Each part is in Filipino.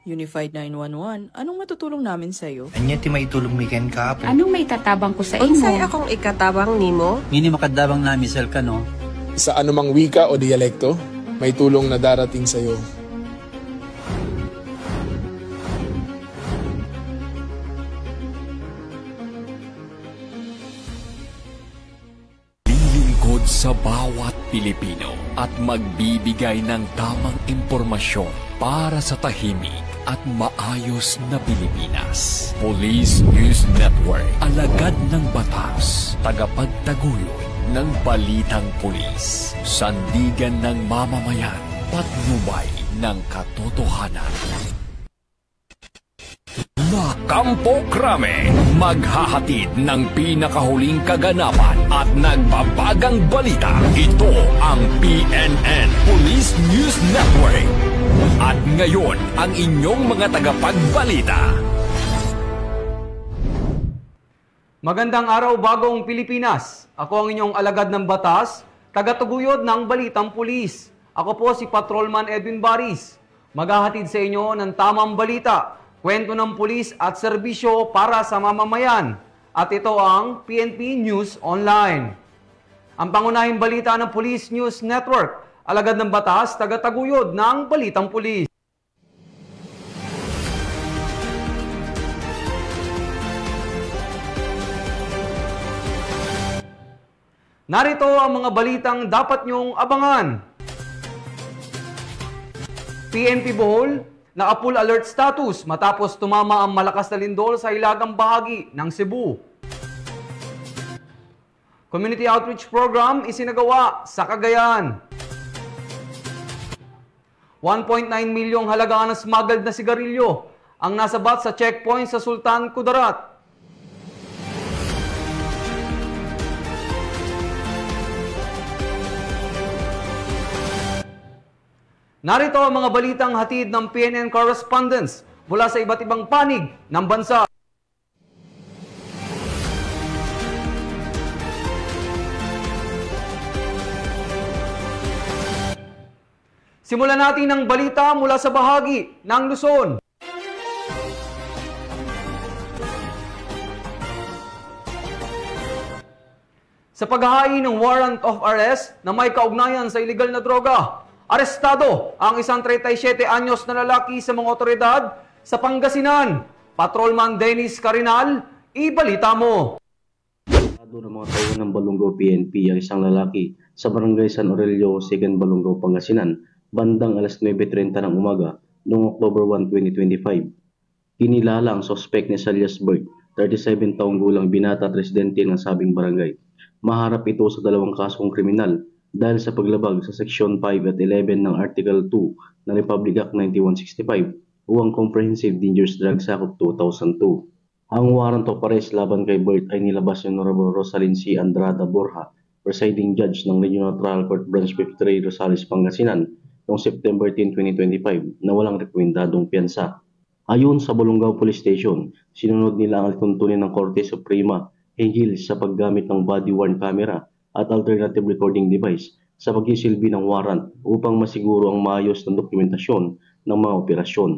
Unified 911, anong matutulong namin sa'yo? Anya ti maitulong mi ken kahapon. Anong may tatabang ko sa imo? Unsay akong ikatabang nimo? Ngini makadabang na misal ka no? Sa anumang wika o dialekto, may tulong na darating sa iyo. Lilingkod sa bawat Pilipino at magbibigay ng tamang impormasyon para sa tahimik at maayos na Pilipinas. Police News Network, alagad ng batas, tagapagtaguyod ng balitang pulis, sandigan ng mamamayan, patnubay ng katotohanan. La Campo Crame, maghahatid ng pinakahuling kaganapan at nagbabagang balita. Ito ang PNN Police News Network. At ngayon, ang inyong mga tagapagbalita. Magandang araw, bagong Pilipinas. Ako ang inyong alagad ng batas, tagatuguyod ng balitang pulis. Ako po si Patrolman Edwin Baris. Maghahatid sa inyo ng tamang balita, kwento ng pulis at serbisyo para sa mamamayan. At ito ang PNP News Online. Ang pangunahing balita ng Police News Network, alagad ng batas, tagataguyod ng balitang pulis. Narito ang mga balitang dapat nyong abangan. PNP Bohol, naka-full alert status matapos tumama ang malakas na lindol sa hilagang bahagi ng Cebu. Community Outreach Program isinagawa sa Cagayan. 1.9 milyong halaga ng smuggled na sigarilyo ang nasabat sa checkpoint sa Sultan Kudarat. Narito ang mga balitang hatid ng PNN correspondents mula sa iba't ibang panig ng bansa. Simulan natin ang balita mula sa bahagi ng Luzon. Sa paghahain ng warrant of arrest na may kaugnayan sa illegal na droga, arestado ang isang 37 anyos na lalaki sa mga otoridad sa Pangasinan. Patrolman Dennis Carinal, ibalita mo. Arestado ng mga tao ng Balongaw PNP ang isang lalaki sa Barangay San Aurelio, 2nd Balongaw, Pangasinan, bandang alas 9:30 ng umaga noong October 1, 2025. Kinilala ang sospek ni Salias Berg, 37 taong gulang binata at residente ng sabing barangay. Maharap ito sa dalawang kasong kriminal dahil sa paglabag sa Section 5 at 11 ng Article 2 ng Republic Act 9165 o ang Comprehensive Dangerous Drugs Act of 2002. Ang warrant of arrest laban kay Bert ay nilabas ni Honorable Rosalyn C. Andrada Borja, presiding judge ng Regional Trial Court Branch 53 Rosales, Pangasinan, noong September 10, 2025 na walang rekomendadong piyansa. Ayon sa Balongaw Police Station, sinunod nila ang tuntunin ng Korte Suprema hinggil sa paggamit ng body-worn camera at alternative recording device sa pagsisilbi ng warrant upang masiguro ang maayos na dokumentasyon ng mga operasyon.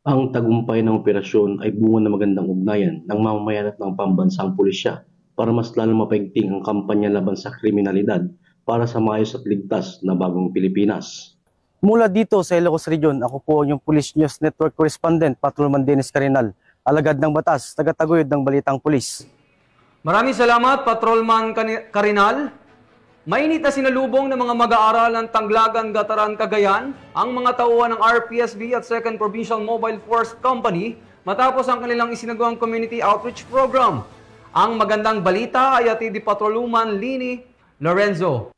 Ang tagumpay ng operasyon ay bunga ng magandang ugnayan ng mamamayan at ng pambansang pulisya para mas lalong mapaigting ang kampanya laban sa kriminalidad para sa maayos at ligtas na bagong Pilipinas. Mula dito sa Ilocos Region, ako po yung Police News Network Correspondent, Patrolman Dennis Carinal, alagad ng batas, tagataguyod ng balitang pulis. Maraming salamat, Patrolman Carinal. Mainit na sinalubong ng mga mag-aaral ng Tanglagan, Gataran, Cagayan ang mga tauhan ng RPSB at 2nd Provincial Mobile Force Company matapos ang kanilang isinagawang Community Outreach Program. Ang magandang balita ay hatid ni Patrolman Lini Lorenzo.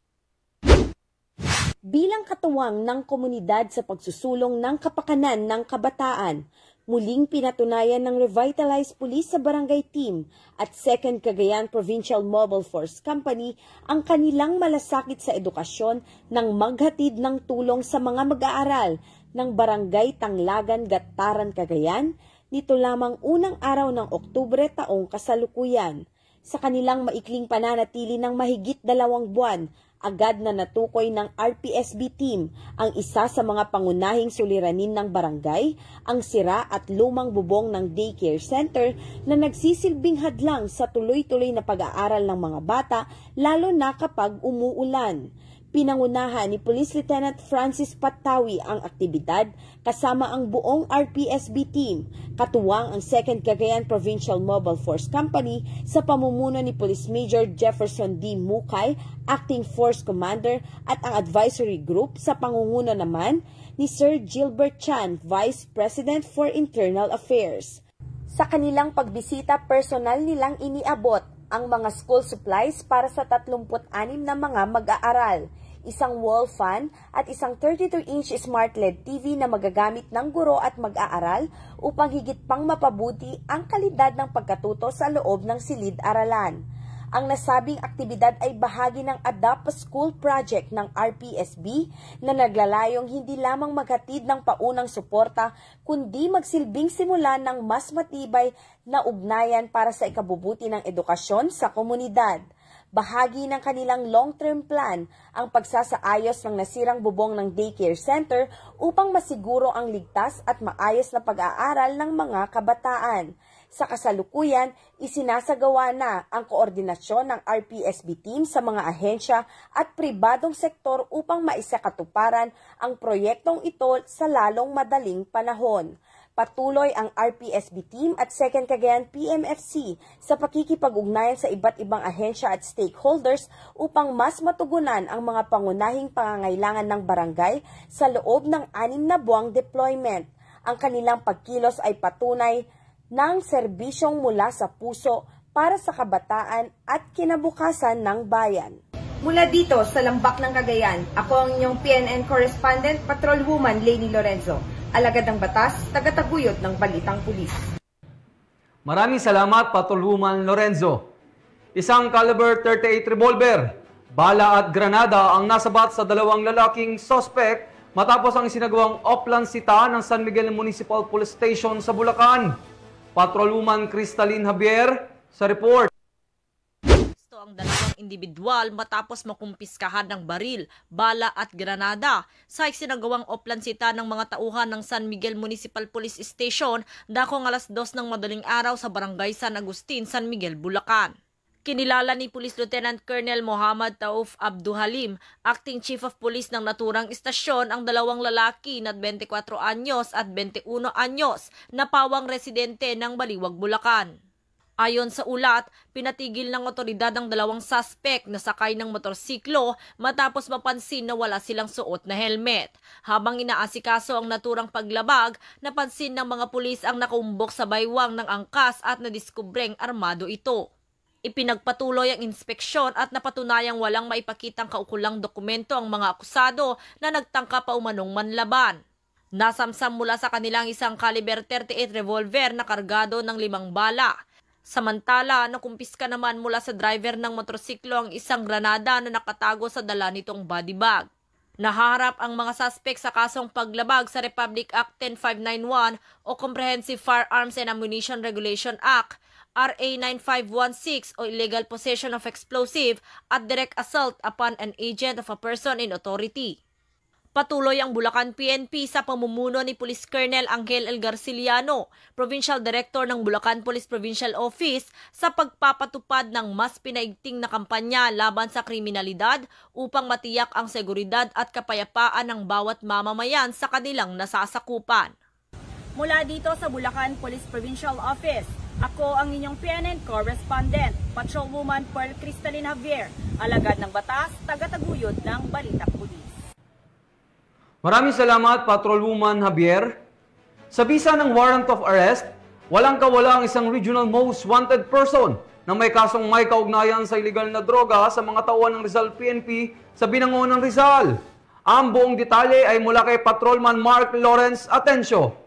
Bilang katuwang ng komunidad sa pagsusulong ng kapakanan ng kabataan, muling pinatunayan ng Revitalized Police sa Barangay Team at 2nd Cagayan Provincial Mobile Force Company ang kanilang malasakit sa edukasyon ng maghatid ng tulong sa mga mag-aaral ng Barangay Tanglagan, Gataran, Cagayan nito lamang unang araw ng Oktubre taong kasalukuyan. Sa kanilang maikling pananatili ng mahigit 2 buwan, Agad na natukoy ng RPSB team ang isa sa mga pangunahing suliranin ng barangay, ang sira at lumang bubong ng daycare center na nagsisilbing hadlang sa tuloy-tuloy na pag-aaral ng mga bata lalo na kapag umuulan. Pinangunahan ni Police Lieutenant Francis Patawi ang aktibidad kasama ang buong RPSB team, katuwang ang 2nd Cagayan Provincial Mobile Force Company sa pamumuno ni Police Major Jefferson D. Mukay, Acting Force Commander, at ang advisory group sa pangunguna naman ni Sir Gilbert Chan, Vice President for Internal Affairs. Sa kanilang pagbisita, personal nilang iniabot ang mga school supplies para sa 36 na mga mag-aaral, isang wall fan at isang 32-inch smart LED TV na magagamit ng guro at mag-aaral upang higit pang mapabuti ang kalidad ng pagkatuto sa loob ng silid-aralan. Ang nasabing aktibidad ay bahagi ng Adapt a School project ng RPSB na naglalayong hindi lamang maghatid ng paunang suporta kundi magsilbing simula ng mas matibay na ugnayan para sa ikabubuti ng edukasyon sa komunidad. Bahagi ng kanilang long-term plan ang pagsasaayos ng nasirang bubong ng daycare center upang masiguro ang ligtas at maayos na pag-aaral ng mga kabataan. Sa kasalukuyan, isinasagawa na ang koordinasyon ng RPSB team sa mga ahensya at pribadong sektor upang maisakatuparan ang proyektong ito sa lalong madaling panahon. Patuloy ang RPSB team at 2nd Cagayan PMFC sa pakikipag-ugnayan sa iba't ibang ahensya at stakeholders upang mas matugunan ang mga pangunahing pangangailangan ng barangay sa loob ng 6 na buwang deployment. Ang kanilang pagkilos ay patunay ng serbisyong mula sa puso para sa kabataan at kinabukasan ng bayan. Mula dito sa Lambak ng Cagayan, ako ang inyong PNN correspondent, Patrolwoman Lainey Lorenzo. Alagad ng batas, tagataguyod ng Balitang Pulis. Maraming salamat, Patrolwoman Lorenzo. Isang caliber 38 revolver, bala at granada ang nasabat sa 2 lalaking suspect matapos ang isinagawang oplansita ng San Miguel Municipal Police Station sa Bulacan. Patrolwoman Cristalin Javier sa report. Ang 2 individual matapos makumpiskahan ng baril, bala at granada sa isinagawang oplansita ng mga tauhan ng San Miguel Municipal Police Station dakong alas 2 ng madaling araw sa Barangay San Agustin, San Miguel, Bulacan. Kinilala ni Police Lieutenant Colonel Muhammad Tauf Abduhalim, Acting Chief of Police ng naturang istasyon, ang 2 lalaki na 24 anyos at 21 anyos na pawang residente ng Baliwag, Bulacan. Ayon sa ulat, pinatigil ng otoridad ang 2 suspect na sakay ng motorsiklo matapos mapansin na wala silang suot na helmet. Habang inaasikaso ang naturang paglabag, napansin ng mga pulis ang nakaumbok sa baywang ng angkas at nadiskubreng armado ito. Ipinagpatuloy ang inspeksyon at napatunayang walang maipakitang kaukulang dokumento ang mga akusado na nagtangka pa umanong manlaban. Nasamsam mula sa kanilang isang caliber 38 revolver na kargado ng 5 bala. Samantala, nakumpiska naman mula sa driver ng motorsiklo ang isang granada na nakatago sa dala nitong body bag. Naharap ang mga suspect sa kasong paglabag sa Republic Act 10591 o Comprehensive Firearms and Ammunition Regulation Act, RA 9516 o Illegal Possession of Explosive at Direct Assault upon an Agent of a Person in Authority. Patuloy ang Bulacan PNP sa pamumuno ni Police Colonel Angel L. Garciliano, Provincial Director ng Bulacan Police Provincial Office, sa pagpapatupad ng mas pinaigting na kampanya laban sa kriminalidad upang matiyak ang seguridad at kapayapaan ng bawat mamamayan sa kanilang nasasakupan. Mula dito sa Bulacan Police Provincial Office, ako ang inyong PNN correspondent, Patrolwoman Pearl Cristalin Javier, alagad ng batas, tagataguyod ng Balitang Pulis. Maraming salamat, Patrolwoman Javier. Sa bisa ng warrant of arrest, walang kawala ang isang regional most wanted person na may kasong may kaugnayan sa iligal na droga sa mga tauhan ng Rizal PNP sa Binangonan, Rizal. Ang buong detalye ay mula kay Patrolman Mark Lawrence Atencio.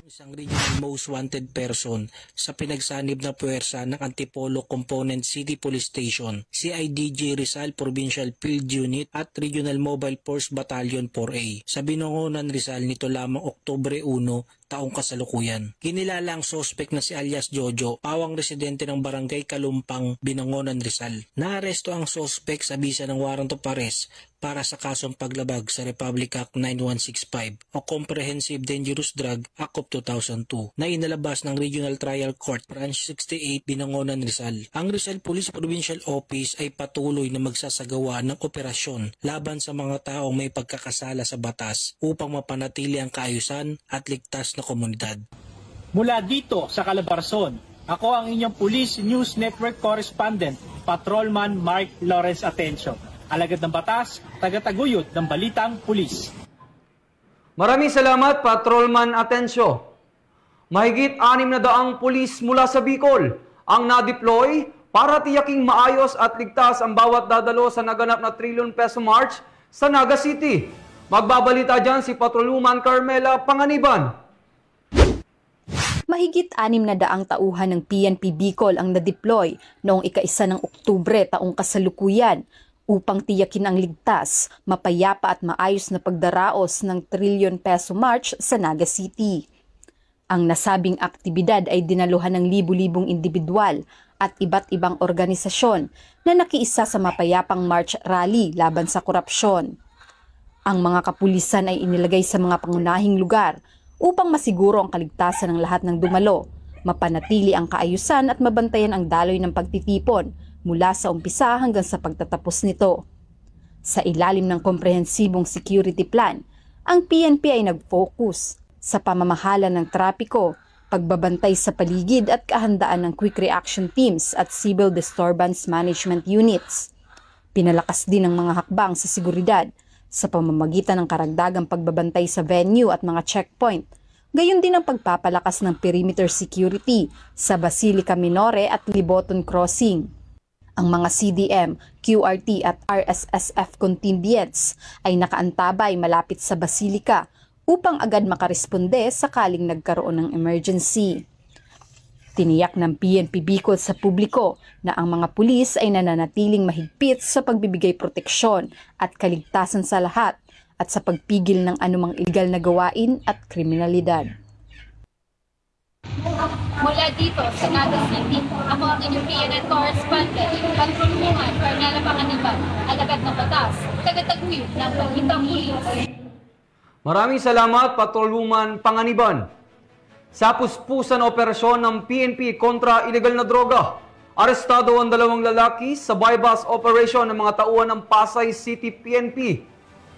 Isang regional most wanted person sa pinagsanib na puwersa ng Antipolo Component City Police Station, CIDG Rizal Provincial Field Unit at Regional Mobile Force Battalion 4A sa Binangonan, Rizal nito lamang Oktubre 1, taong kasalukuyan. Kinilala ang sospek na si alias Jojo, pawang residente ng barangay Kalumpang, Binangonan, Rizal. Naaresto ang sospek sa bisa ng warrant of arrest para sa kasong paglabag sa Republic Act 9165 o Comprehensive Dangerous Drug Act of 2002 na inalabas ng Regional Trial Court Branch 68 Binangonan, Rizal. Ang Rizal Police Provincial Office ay patuloy na magsasagawa ng operasyon laban sa mga taong may pagkakasala sa batas upang mapanatili ang kaayusan at ligtas na komunidad. Mula dito sa Calabarzon, ako ang inyong Police News Network Correspondent, Patrolman Mark Lawrence Atencio. Alagad ng batas, tagataguyod ng balitang pulis. Maraming salamat, Patrolman Atencio. Mahigit 600 pulis mula sa Bicol ang na-deploy para tiyaking maayos at ligtas ang bawat dadalo sa naganap na trillion peso march sa Naga City. Magbabalita dyan si Patrolwoman Carmela Panganiban. Mahigit 600 tauhan ng PNP Bicol ang na-deploy noong ika-1 ng Oktubre taong kasalukuyan upang tiyakin ang ligtas, mapayapa at maayos na pagdaraos ng trillion peso march sa Naga City. Ang nasabing aktibidad ay dinaluhan ng libu-libong individual at iba't ibang organisasyon na nakiisa sa mapayapang march rally laban sa korupsyon. Ang mga kapulisan ay inilagay sa mga pangunahing lugar upang masiguro ang kaligtasan ng lahat ng dumalo, mapanatili ang kaayusan at mabantayan ang daloy ng pagtitipon mula sa umpisa hanggang sa pagtatapos nito. Sa ilalim ng komprehensibong security plan, ang PNP ay nag-focus sa pamamahala ng trapiko, pagbabantay sa paligid at kahandaan ng quick reaction teams at civil disturbance management units. Pinalakas din ang mga hakbang sa seguridad sa pamamagitan ng karagdagang pagbabantay sa venue at mga checkpoint, gayon din ang pagpapalakas ng perimeter security sa Basilica Minore at Liboton Crossing. Ang mga CDM, QRT at RSSF contingents ay nakaantabay malapit sa Basilica upang agad makaresponde sakaling nagkaroon ng emergency. Tiniyak ng PNP Bicol sa publiko na ang mga pulis ay nananatiling mahigpit sa pagbibigay proteksyon at kaligtasan sa lahat at sa pagpigil ng anumang illegal na gawain at kriminalidad. Mula dito sa Naga City, ako ang inyong PNN correspondent, Patrolwoman Carmela Panganiban, alagad ng batas, tagataguyod ng balitang pulis. Maraming salamat, Patrolwoman Panganiban. Sa puspusan operasyon ng PNP kontra illegal na droga, arestado ang 2 lalaki sa bypass operation ng mga tauhan ng Pasay City PNP.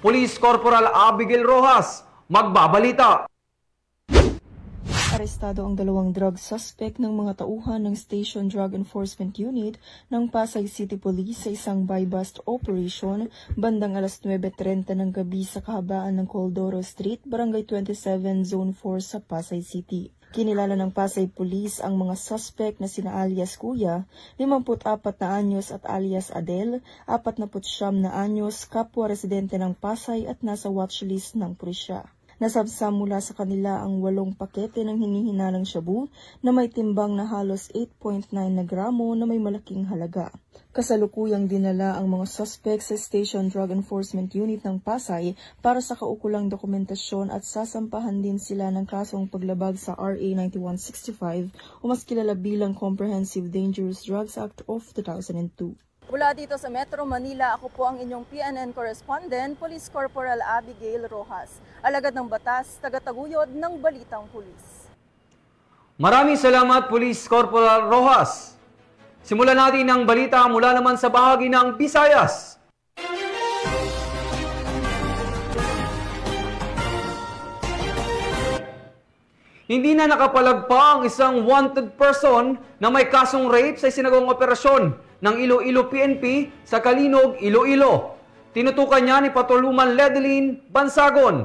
Police Corporal Abigail Rojas, magbabalita. Arestado ang 2 drug suspect ng mga tauhan ng Station Drug Enforcement Unit ng Pasay City Police sa isang buy-bust operation bandang alas 9:30 ng gabi sa kahabaan ng Coldoro Street, Barangay 27, Zone 4 sa Pasay City. Kinilala ng Pasay Police ang mga suspect na sina alias Kuya, 54 na anyos at alias Adel, 49 na anyos, kapwa residente ng Pasay at nasa watchlist ng pulisya. Nasabsa mula sa kanila ang 8 pakete ng hinihinalang shabu na may timbang na halos 8.9 na gramo na may malaking halaga. Kasalukuyang dinala ang mga suspect sa Station Drug Enforcement Unit ng Pasay para sa kaukulang dokumentasyon at sasampahan din sila ng kasong paglabag sa RA 9165 o mas kilala bilang Comprehensive Dangerous Drugs Act of 2002. Mula dito sa Metro Manila, ako po ang inyong PNN correspondent, Police Corporal Abigail Rojas. Alagad ng batas, tagataguyod ng balitang pulis. Maraming salamat, Police Corporal Rojas. Simulan natin ang balita mula naman sa bahagi ng Visayas. Hindi na nakapalagpa ang isang wanted person na may kasong rape sa isinagawang operasyon ng Iloilo PNP sa Kalinog, Iloilo. Tinutukan niya ni Patrolwoman Ledeline Bansagon.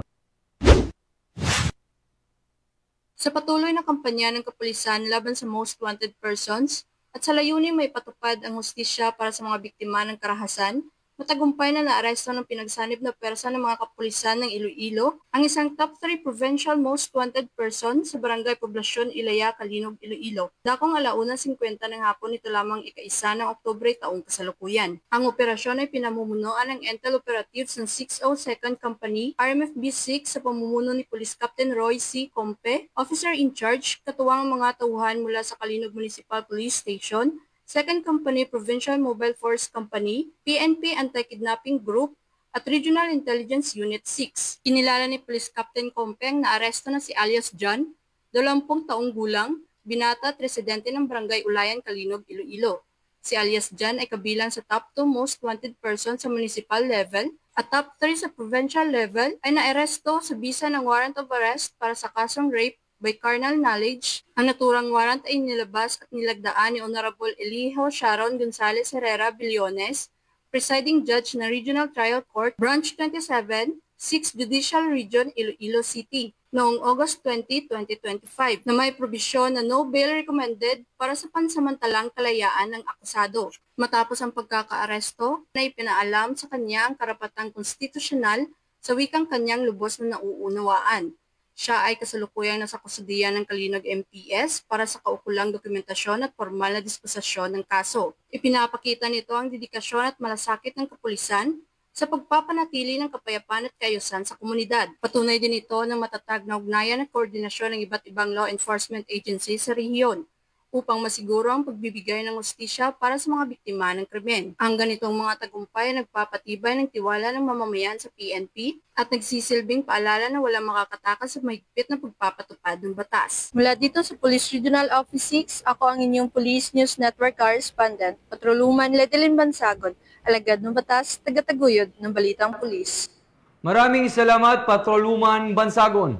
Sa patuloy na kampanya ng kapulisan laban sa most wanted persons at sa layunin may patupad ang hustisya para sa mga biktima ng karahasan, Matagumpay na naaresto ng pinagsanib na pwersa ng mga kapulisan ng Iloilo ang isang top 3 provincial most wanted person sa Barangay Poblasyon Ilaya, Kalinog, Iloilo. Dakong 1:50 ng hapon nito lamang ika-1 ng Oktubre taong kasalukuyan. Ang operasyon ay pinamumunuan ng Intel Operatives ng 602nd Company, RMFB 6 sa pamumuno ni Police Captain Roy C. Compe, Officer in Charge, katuwang ang mga tauhan mula sa Kalinog Municipal Police Station, 2nd Company Provincial Mobile Force Company, PNP Anti-Kidnapping Group, at Regional Intelligence Unit 6. Kinilala ni Police Captain Compeng na aresto na si alias John, 20 taong gulang, binata at residente ng Barangay Ulayan, Kalinog, Iloilo. Si alias John ay kabilang sa top 2 most wanted person sa municipal level at top 3 sa provincial level ay naaresto sa bisa ng warrant of arrest para sa kasong rape by carnal knowledge. Ang naturang warrant ay nilabas at nilagdaan ni Honorable Elijo Sharon Gonzales Herrera Billones, Presiding Judge ng Regional Trial Court, Branch 27, 6th Judicial Region, Iloilo City, noong August 20, 2025, na may probisyon na no bail recommended para sa pansamantalang kalayaan ng akusado. Matapos ang pagkakaaresto, na ipinaalam sa kanya ang karapatang konstitusyonal sa wikang kanyang lubos na nauunawaan. Siya ay kasalukuyang nasa kustudiyan ng Kalinog MPS para sa kaukulang dokumentasyon at formal na disposisyon ng kaso. Ipinapakita nito ang dedikasyon at malasakit ng kapulisan sa pagpapanatili ng kapayapaan at kaayusan sa komunidad. Patunay din ito ng matatag na ugnayan at koordinasyon ng iba't ibang law enforcement agencies sa rehiyon upang masiguro ang pagbibigay ng hustisya para sa mga biktima ng krimen. Ang ganitong mga tagumpay ay nagpapatibay ng tiwala ng mamamayan sa PNP at nagsisilbing paalala na walang makakatakas sa mahigpit na pagpapatupad ng batas. Mula dito sa Police Regional Office 6, ako ang inyong Police News Network Correspondent, Patrolwoman Ledelyn Bansagon, alagad ng batas, tagataguyod ng Balitang Pulis. Maraming salamat, Patrolwoman Bansagon.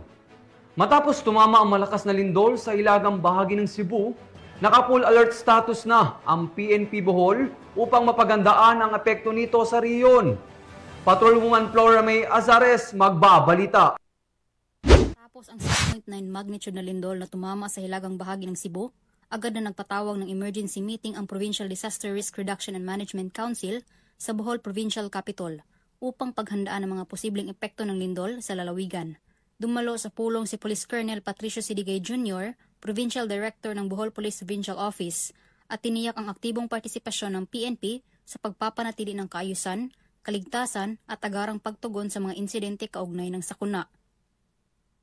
Matapos tumama ang malakas na lindol sa ilagang bahagi ng Cebu, naka-full alert status na ang PNP Bohol upang mapagandaan ang epekto nito sa riyon. Patrolwoman Flora May Azares magbabalita. Tapos ang 6.9 magnitude na lindol na tumama sa hilagang bahagi ng Cebu, agad na nagpatawag ng emergency meeting ang Provincial Disaster Risk Reduction and Management Council sa Bohol Provincial Capital upang paghandaan ang mga posibleng epekto ng lindol sa lalawigan. Dumalo sa pulong si Police Colonel Patricio Sidigay Jr., Provincial Director ng Bohol Police Provincial Office, at tiniyak ang aktibong partisipasyon ng PNP sa pagpapanatili ng kaayusan, kaligtasan at agarang pagtugon sa mga insidente kaugnay ng sakuna.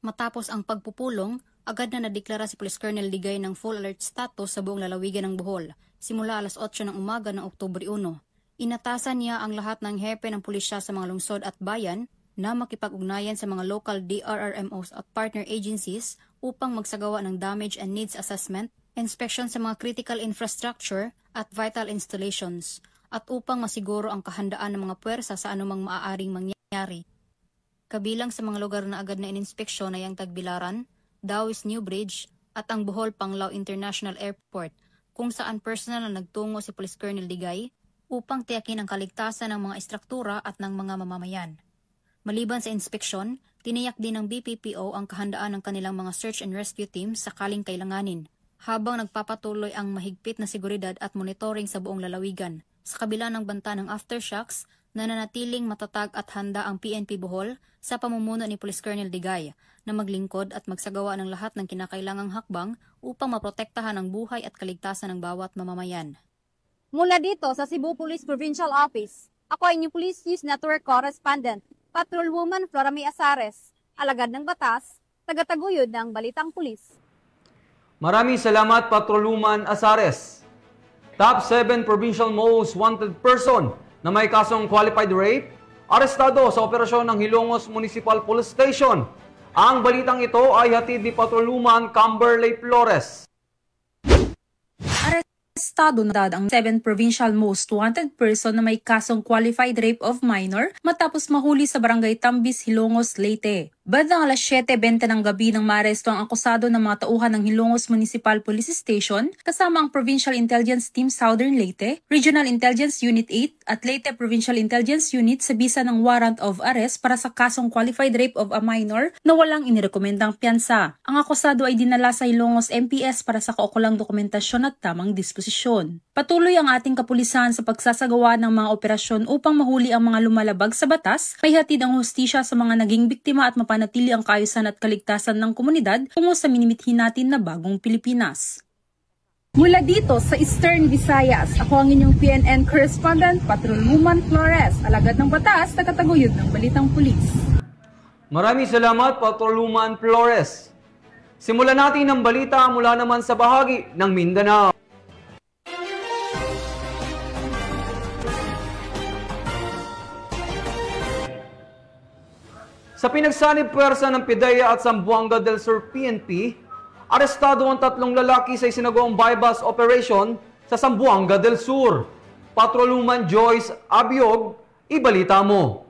Matapos ang pagpupulong, agad na nadeklara si Police Colonel Digay ng full alert status sa buong lalawigan ng Bohol simula alas 8 ng umaga ng Oktubre 1. Inatasan niya ang lahat ng hepe ng pulisya sa mga lungsod at bayan na makipag-ugnayan sa mga local DRRMOs at partner agencies upang magsagawa ng damage and needs assessment, inspection sa mga critical infrastructure at vital installations, at upang masiguro ang kahandaan ng mga puwersa sa anumang maaaring mangyari. Kabilang sa mga lugar na agad na ininspeksyon ay ang Tagbilaran, Dawis New Bridge at ang Bohol Panglao International Airport, kung saan personal na nagtungo si Police Colonel Digay upang tiyakin ang kaligtasan ng mga istruktura at ng mga mamamayan. Maliban sa inspeksyon, tiniyak din ng BPPO ang kahandaan ng kanilang mga search and rescue teams sakaling kailanganin, habang nagpapatuloy ang mahigpit na seguridad at monitoring sa buong lalawigan. Sa kabila ng banta ng aftershocks, nananatiling matatag at handa ang PNP Bohol sa pamumuno ni Police Colonel Digay na maglingkod at magsagawa ng lahat ng kinakailangang hakbang upang maprotektahan ang buhay at kaligtasan ng bawat mamamayan. Mula dito sa Cebu Police Provincial Office, ako ay inyong Police News Network Correspondent, Patrolwoman Flora May Azares, alagad ng batas, tagataguyod ng Balitang Pulis. Maraming salamat, Patrolwoman Azares. Top 7 Provincial Most Wanted Person na may kasong qualified rape, arestado sa operasyon ng Hilongos Municipal Police Station. Ang balitang ito ay hatid ni Patrolwoman Camberley Flores. Arestado na ang 7 provincial most wanted person na may kasong qualified rape of minor matapos mahuli sa Barangay Tambis, Hilongos, Leyte. Bandang alas 7:20 ng gabi nang maaresto ang akusado ng mga tauhan ng Hilongos Municipal Police Station kasama ang Provincial Intelligence Team Southern Leyte, Regional Intelligence Unit 8 at Leyte Provincial Intelligence Unit sa bisa ng warrant of arrest para sa kasong qualified rape of a minor na walang inirekomendang piyansa. Ang akusado ay dinala sa Hilongos MPS para sa kaukulang dokumentasyon at tamang disposisyon. Patuloy ang ating kapulisan sa pagsasagawa ng mga operasyon upang mahuli ang mga lumalabag sa batas, may hatid ang hustisya sa mga naging biktima at mapanatili ang kaayusan at kaligtasan ng komunidad tungo sa minimithi natin na bagong Pilipinas. Mula dito sa Eastern Visayas, ako ang inyong PNN correspondent, Patrolwoman Flores, alagad ng batas, tagataguyod ng Balitang Pulis. Maraming salamat, Patrolwoman Flores. Simulan natin ang balita mula naman sa bahagi ng Mindanao. Sa pinagsanib puwersa ng PIDEA at Zamboanga del Sur PNP, arestado ang 3 lalaki sa isinagawang bypass operation sa Zamboanga del Sur. Patrolwoman Joyce Abiog, ibalita mo.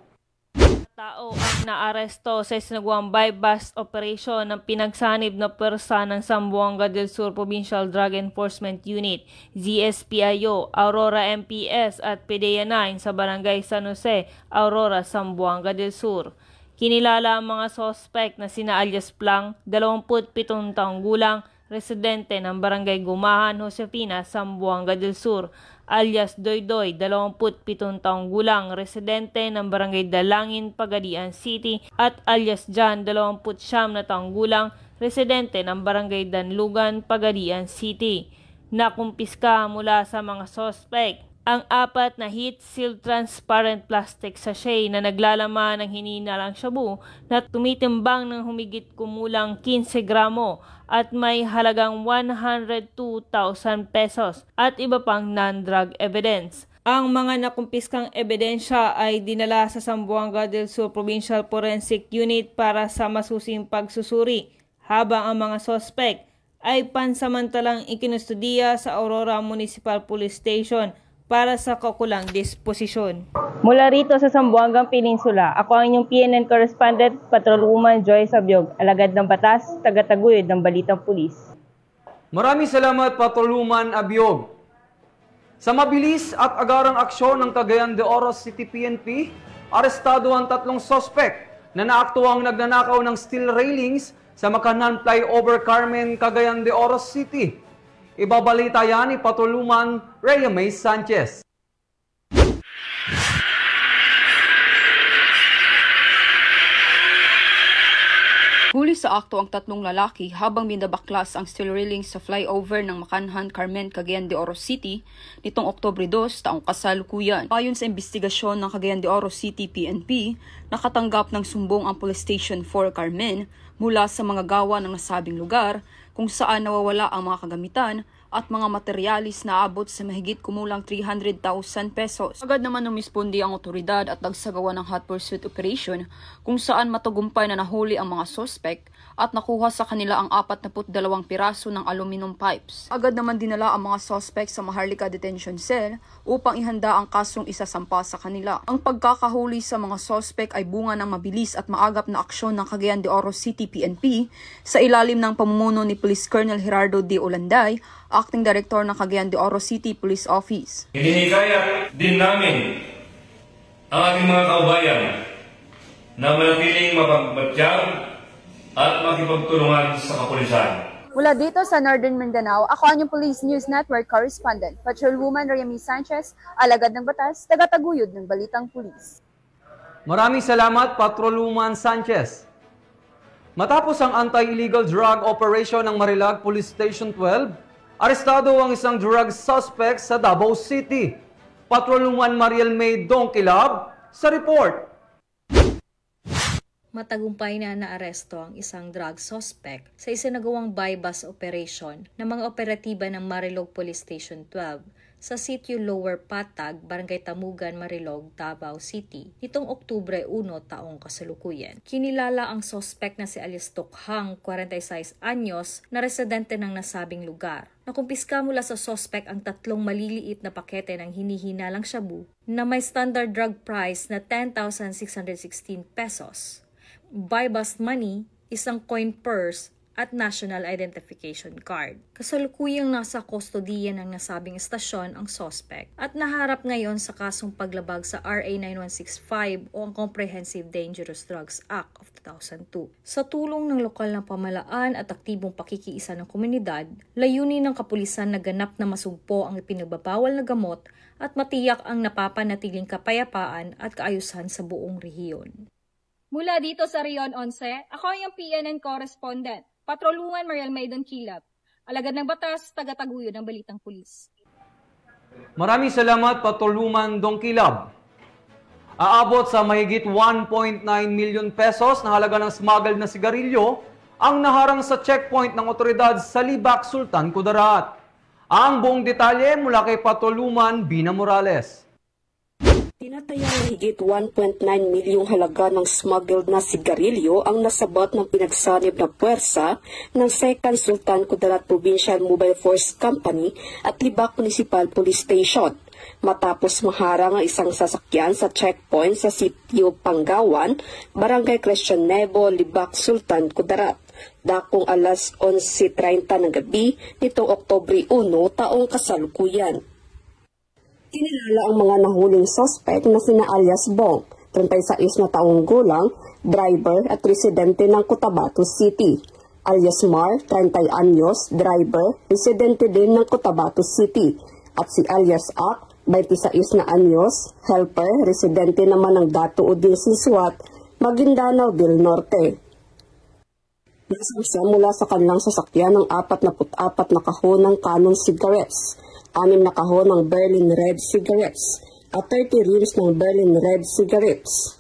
Tao ang naaresto sa isinagawang bypass operation ng pinagsanib na puwersa ng Zamboanga del Sur Provincial Drug Enforcement Unit, ZSPIO, Aurora MPS at PIDEA 9 sa Barangay San Jose, Aurora, Zamboanga del Sur. Kinilala ang mga sospek na sina alias Plang, 27 taong gulang, residente ng Barangay Gumahan, Josefina, Zamboanga del Sur, alias Doydoy, 27 taong gulang, residente ng Barangay Dalangin, Pagadian City, at alias Jan, 29 na taong gulang, residente ng Barangay Danlugan, Pagadian City. Nakumpiska mula sa mga sospek ang 4 na heat-sealed transparent plastic sachet na naglalaman ng hininalang shabu na tumitimbang ng humigit kumulang 15 gramo at may halagang 102,000 pesos at iba pang non-drug evidence. Ang mga nakumpiskang ebidensya ay dinala sa Zamboanga del Sur Provincial Forensic Unit para sa masusing pagsusuri, habang ang mga sospek ay pansamantalang ikinustudiya sa Aurora Municipal Police Station para sa kaukulang disposisyon. Mula rito sa Zamboanga Peninsula, ako ang inyong PNN correspondent, Patrolwoman Joyce Abiog, alagad ng batas, tagataguyod ng Balitang Pulis. Maraming salamat, Patrolwoman Abiog. Sa mabilis at agarang aksyon ng Cagayan de Oro City PNP, arestado ang 3 sospek na naaktuang nagnanakaw ng steel railings sa Makanan Flyover Carmen, Cagayan de Oro City. Ibabalita yan ni Patrolwoman Rhea May Sanchez. Huli sa akto ang 3 lalaki habang binabaklas ang steel railings sa flyover ng Makanhan, Carmen, Cagayan de Oro City nitong Oktubre 2 taong kasalukuyan. Ayon sa investigasyon ng Cagayan de Oro City PNP, nakatanggap ng sumbong ang Police Station 4 Carmen mula sa mga gawa ng nasabing lugar kung saan nawawala ang mga kagamitan at mga materyalis na abot sa mahigit kumulang 300,000 pesos. Agad naman umispondi ang otoridad at nagsagawa ng hot pursuit operation kung saan matagumpay na nahuli ang mga suspect at nakuha sa kanila ang 42 piraso ng aluminum pipes. Agad naman dinala ang mga suspect sa Maharlika Detention Cell upang ihanda ang kasong isasampa sa kanila. Ang pagkakahuli sa mga suspect ay bunga ng mabilis at maagap na aksyon ng Cagayan de Oro City PNP sa ilalim ng pamumuno ni Police Colonel Gerardo D. Olanday, Acting Director ng Cagayan de Oro City Police Office. Hinihikayat din namin ang ating mga kaubayan na manatiling mapagmatiyag at makipagtulungan sa kapulisan. Mula dito sa Northern Mindanao, ako ang inyong Police News Network Correspondent, Patrolwoman Rhea May Sanchez, alagad ng batas, tagataguyod ng Balitang Pulis. Maraming salamat, Patrolwoman Sanchez. Matapos ang anti-illegal drug operation ng Marilag Police Station 12, arestado ang isang drug suspect sa Davao City. Patrolwoman Mariel May Dongkilab sa report. Matagumpay na naaresto ang isang drug suspect sa isinagawang bypass operation ng mga operatiba ng Marilog Police Station 12 sa sitio Lower Patag, Barangay Tamugan, Marilog, Davao City, nitong Oktubre 1 taong kasalukuyan. Kinilala ang suspect na si alias Tokhang, 46 anyos, na residente ng nasabing lugar. Nakumpiska mula sa suspect ang 3 maliliit na pakete ng hinihinalang shabu na may standard drug price na 10,616 pesos. buy bus money, isang coin purse, at national identification card. Kasalukuyang nasa kustodiya ng nasabing estasyon ang suspect at naharap ngayon sa kasong paglabag sa RA 9165 o ang Comprehensive Dangerous Drugs Act of 2002. Sa tulong ng lokal na pamahalaan at aktibong pakikiisa ng komunidad, layunin ng kapulisan na ganap na masugpo ang ipinagbabawal na gamot at matiyak ang napapanatiling kapayapaan at kaayusan sa buong rehiyon. Mula dito sa Rion 11, ako ang PNN correspondent. Patrolwoman Mariel Maydon Kilab, alagad ng batas, taga-taguyod ng Balitang Pulis. Maraming salamat, Patrolwoman Dong Kilab. Aabot sa mahigit 1.9 million pesos na halaga ng smuggled na sigarilyo ang naharang sa checkpoint ng otoridad sa Libak, Sultan Kudarat. Ang buong detalye mula kay Patrolwoman Bina Morales. Tinatayang mahigit 1.9 milyong halaga ng smuggled na sigarilyo ang nasabat ng pinagsanib na puwersa ng 2nd Sultan Kudarat Provincial Mobile Force Company at Libak Municipal Police Station. Matapos maharang ang isang sasakyan sa checkpoint sa sitio Panggawan, Barangay Crescent Nebo, Libak, Sultan Kudarat. Dakong alas 11:30 ng gabi nitong Oktubre 1 taong kasalukuyan. Kinilala ang mga nahuling suspect na sina alias Bong, 36 na taong gulang, driver at residente ng Cotabato City. Alias Mar, 30 anyos, driver, residente din ng Cotabato City. At si alias Ak, 26 na anyos, helper, residente naman ng Dato Udil Siswat, Maguindanao del Norte. Nasangsa mula sa kanilang sasakyan ng 44 na kahon ng Canon cigarettes, 6 na kahon ng Berlin Red cigarettes at 30 reams ng Berlin Red cigarettes.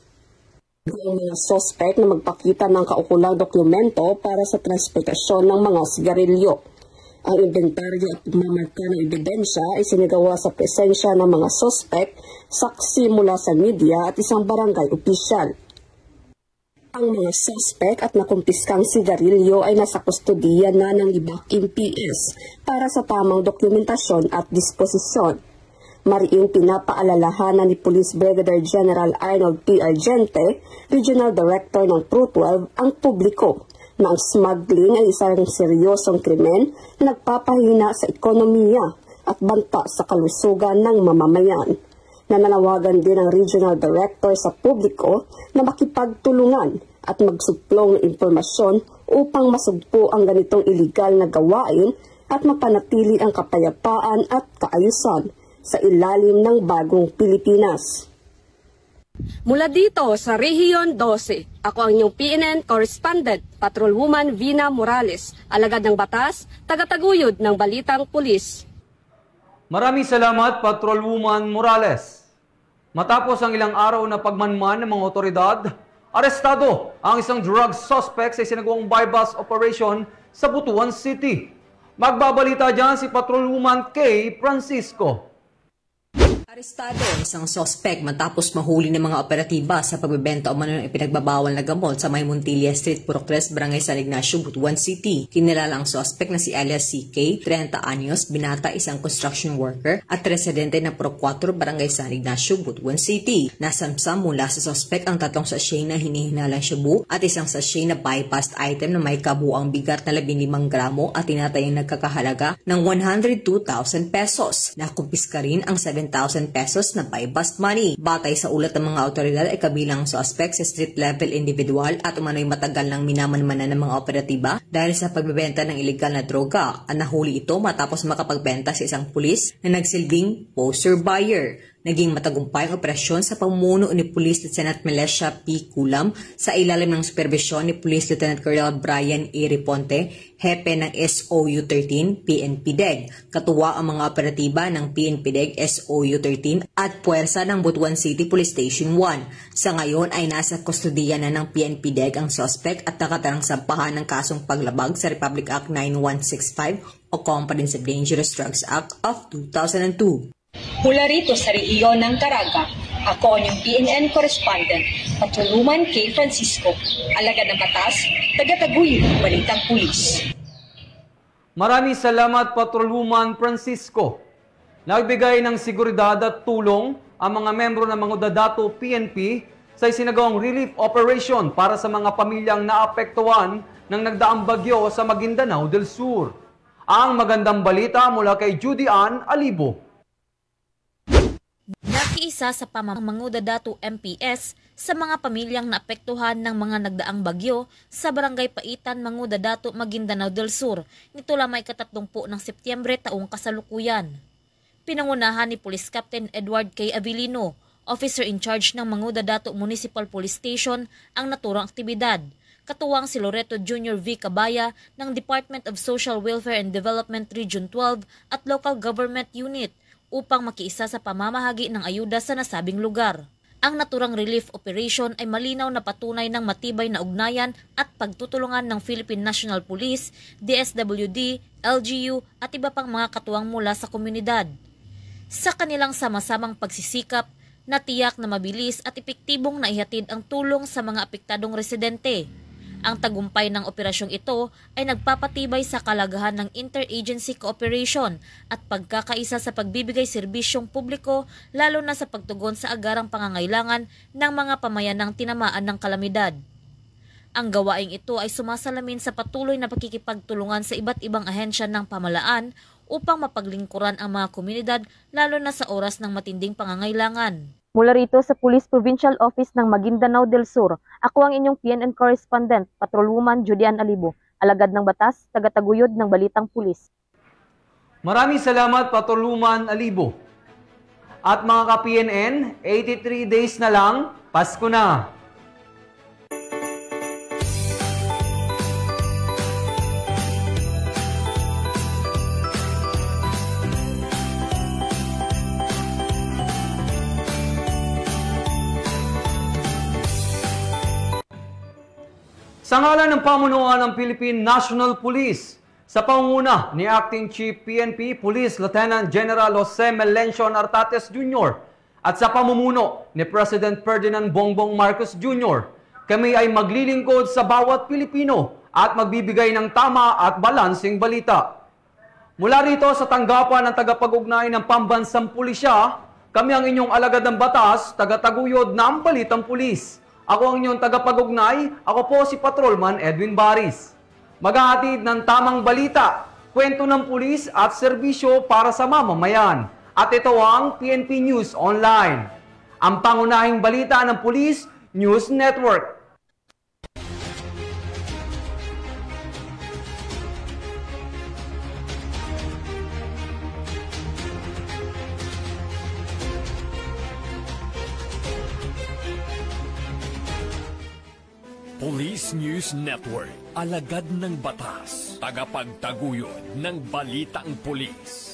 Ang mga suspect na magpakita ng kaukulang dokumento para sa transportasyon ng mga sigarilyo. Ang inventaryo at pagmamarka ng ebidensya ay sinagawa sa presensya ng mga suspect, saksi mula sa media at isang barangay opisyal. Ang mga suspect at nakumpiskang sigarilyo ay nasa kustodiya na ng Libak MPS para sa tamang dokumentasyon at disposisyon. Mariing pinapaalalahanan ni Police Brigadier General Arnold P. Argente, Regional Director ng PRO-12, ang publiko na ang smuggling ay isang seryosong krimen na nagpapahina sa ekonomiya at banta sa kalusugan ng mamamayan. Nananawagan din ang Regional Director sa publiko na makipagtulungan at magsuplong ng impormasyon upang masugpo ang ganitong iligal na gawain at mapanatili ang kapayapaan at kaayusan sa ilalim ng bagong Pilipinas. Mula dito sa Rehiyon 12, ako ang inyong PNN correspondent, Patrolwoman Vina Morales, alagad ng batas, taga-taguyod ng Balitang Pulis. Maraming salamat, Patrolwoman Morales. Matapos ang ilang araw na pagmanman ng mga otoridad, arestado ang isang drug suspect sa isinagawang buy-bust operation sa Butuan City. Magbabalita dyan si Patrolwoman Kay Francisco. Arestado ang isang suspect matapos mahuli ng mga operatiba sa pagbebenta o mano ng ipinagbabawal na gamot sa May Montilla Street, Purok 3, Barangay San Ignacio, Butuan City. Kinilala ang suspect na si alias CK, 30 anyos, binata, isang construction worker at residente ng Purok 4, Barangay San Ignacio, Butuan City. Nasamsam mula sa suspect ang 3 sachet na hinihinalang shabu at isang sachet na bypassed item na may kabuang bigat na 15 gramo at tinatayang nagkakahalaga ng 102,000 pesos. Nakumpiska rin ang 7,000 pesos na buy-bust money. Batay sa ulat ng mga otoridad ay kabilang suspect sa street-level individual at umano'y matagal nang minamanmanan ng mga operatiba dahil sa pagbebenta ng iligal na droga. Ang nahuli ito matapos makapagbenta sa isang pulis na nagsilbing poster buyer. Naging matagumpay ang operasyon sa pamumuno ni Police Lieutenant Melesha P. Kulam sa ilalim ng supervisyon ni Police Lieutenant Colonel Brian A. Riponte, hepe ng SOU-13 PNP-DEG. Katuwa ang mga operatiba ng PNP-DEG SOU-13 at puwersa ng Butuan City Police Station 1. Sa ngayon ay nasa kustodiya na ng PNP-DEG ang suspect at nakatarang sampahan ng kasong paglabag sa Republic Act 9165 o Comprehensive Dangerous Drugs Act of 2002. Mula rito sa rehiyon ng Caraga, ako ang inyong PNN correspondent, Patrolwoman Kay Francisco, alagad ng batas, taga-taguyod ng Balitang Pulis. Maraming salamat, Patrolwoman Francisco. Nagbigay ng seguridad at tulong ang mga membro ng mga Dadato PNP sa isinagawang relief operation para sa mga pamilyang naapektuhan ng nagdaang bagyo sa Maguindanao del Sur. Ang magandang balita mula kay Judy Ann Alibo. Nakiisa sa pamamanguna dato MPS sa mga pamilyang naapektuhan ng mga nagdaang bagyo sa Barangay Paitan, Manguda Dato, Maguindanao del Sur nito lamay 30 ng Setyembre taong kasalukuyan. Pinangunahan ni Police Captain Edward K. Avilino, officer in charge ng Manguda Dato Municipal Police Station, ang naturang aktibidad. Katuwang si Loreto Jr. V. Cabaya ng Department of Social Welfare and Development Region 12 at Local Government Unit upang makiisa sa pamamahagi ng ayuda sa nasabing lugar. Ang naturang relief operation ay malinaw na patunay ng matibay na ugnayan at pagtutulungan ng Philippine National Police, DSWD, LGU at iba pang mga katuwang mula sa komunidad. Sa kanilang sama-samang pagsisikap, natiyak na mabilis at epektibong naihatid ang tulong sa mga apektadong residente. Ang tagumpay ng operasyong ito ay nagpapatibay sa kalagahan ng interagency cooperation at pagkakaisa sa pagbibigay serbisyong publiko lalo na sa pagtugon sa agarang pangangailangan ng mga pamayanang tinamaan ng kalamidad. Ang gawaing ito ay sumasalamin sa patuloy na pakikipagtulungan sa iba't ibang ahensya ng pamahalaan upang mapaglingkuran ang mga komunidad lalo na sa oras ng matinding pangangailangan. Mula rito sa Police Provincial Office ng Maguindanao del Sur, ako ang inyong PNN Correspondent, Patrolwoman Judy Ann Alibo, alagad ng batas, tagataguyod ng Balitang Pulis. Maraming salamat, Patrolwoman Alibo. At mga ka-PNN, 83 days na lang, Pasko na. Sa ngalan ng pamunuan ng Philippine National Police, sa pangunguna ni Acting Chief PNP Police Lieutenant General Jose Melencio Artates Jr. at sa pamumuno ni President Ferdinand Bongbong Marcos Jr., kami ay maglilingkod sa bawat Pilipino at magbibigay ng tama at balansing balita. Mula rito sa tanggapan ng tagapag-ugnay ng Pambansang Pulisya, kami ang inyong alagad ng batas, tagataguyod ng Balitang Pulis. Ako ang inyong tagapag-ugnay, ako po si Patrolman Edwin Baris. Maghahatid ng tamang balita, kwento ng pulis at serbisyo para sa mamamayan. At ito ang PNP News Online, ang pangunahing balita ng Police News Network. Police News Network, alagad ng batas, tagapagtaguyod ng balitang pulis.